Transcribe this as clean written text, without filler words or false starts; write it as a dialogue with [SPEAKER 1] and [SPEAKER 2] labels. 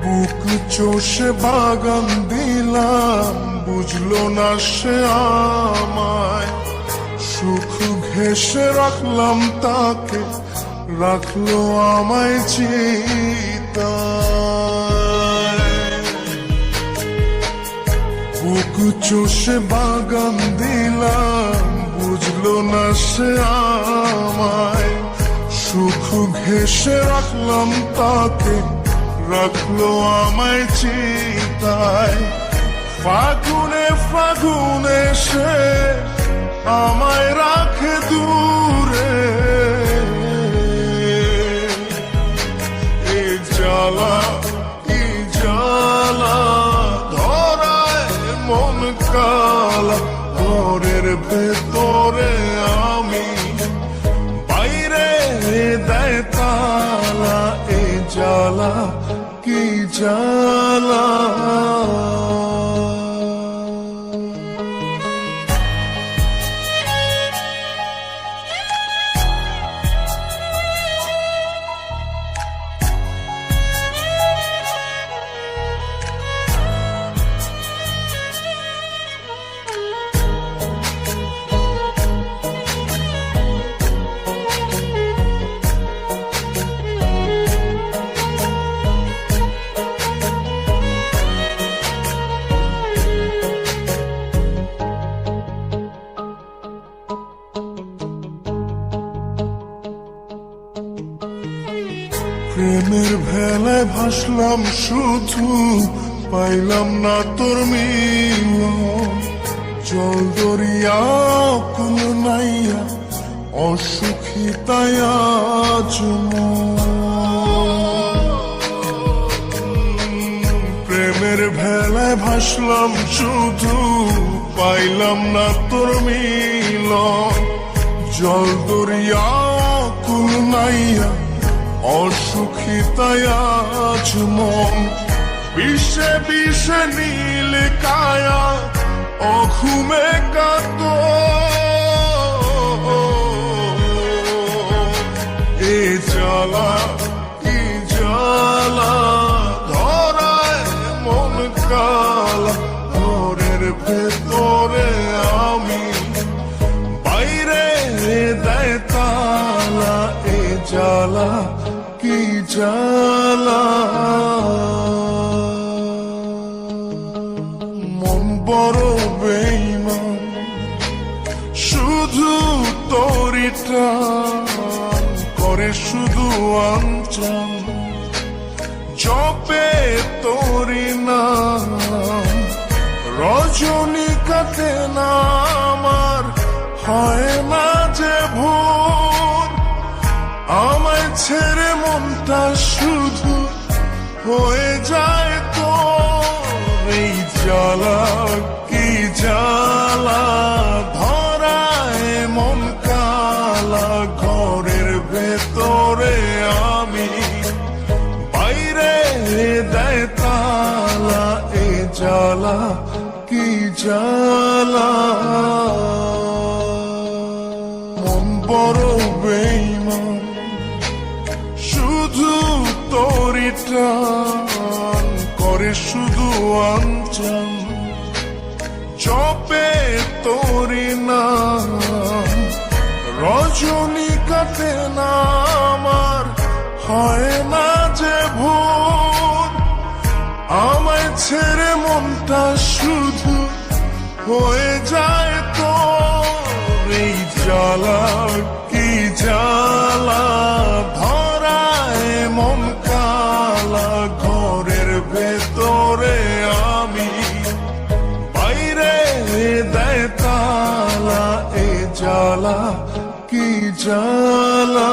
[SPEAKER 1] বুক চষে বাগান দিলাম, বুঝলো না সে আমায়। সুখ ঘেঁষে রাখলাম তাকে, রাখলো আমায় চিতায়। বুক চষে বাগান দিলাম, বুঝলো না সে আমায়। সুখ ঘেঁষে রাখলাম তাকে, রাখলো আমায় চিতায়। ফাগুনে ফাগুনে সে আমায় রাখে দূরে, এই জ্বালা কি জ্বালা, ধরায় মন কালা। ঘরের ভেতরে আমি, বাইরে দেয় তালা। এই জ্বালা কি জ্বালা। প্রেমের ভেলায় ভাসলাম শুধু, পাইলাম না তোর মিলন। জল দরিয়া কুল নাইয়া, অসুখী তাই আজ প্রেমের ভেলায় ভাসলাম শুধু, পাইলাম না তোর মিলন। জল দরিয়া কুল নাইয়া, অসুখী তাই আজ মন। বিষে বিষে নীল কায়া, অঘুমে কাতো। এ জ্বালা কি জ্বালা, ধরায় মন কালা। ঘরের ভেতরে আমি, বাইরে দেয় তালা। এ জ্বালা কি জ্বালা। মন বড় বেঈমান, শুধু তোরই টান করে, শুধু আঞ্চান জপে তোরই নাম। রজনী কাটে না আমার, হয় না যে ভোর। আমায় ছেড়ে মনটা শুধু হয়ে যায় তো। এই জ্বালা কি জ্বালা, ধরায় মন কালা। ঘরের ভেতরে আমি, বাইরে দেয় তালা। এ জ্বালা কি জ্বালা। মন বড় বেঈমান, শুধু তোরই টান করে, শুধু আঞ্চান জপে তোরই নাম। রজনী কাটে না আমার, হয় না যে ভোর। আমায় ছেড়ে মনটা শুধু হয়ে যায় তো। এই জ্বালা কি জ্বালা, ধরায় মন কালা। ঘরের ভেতরে আমি, বাইরে দেয় তালা। এ জ্বালা কি জ্বালা।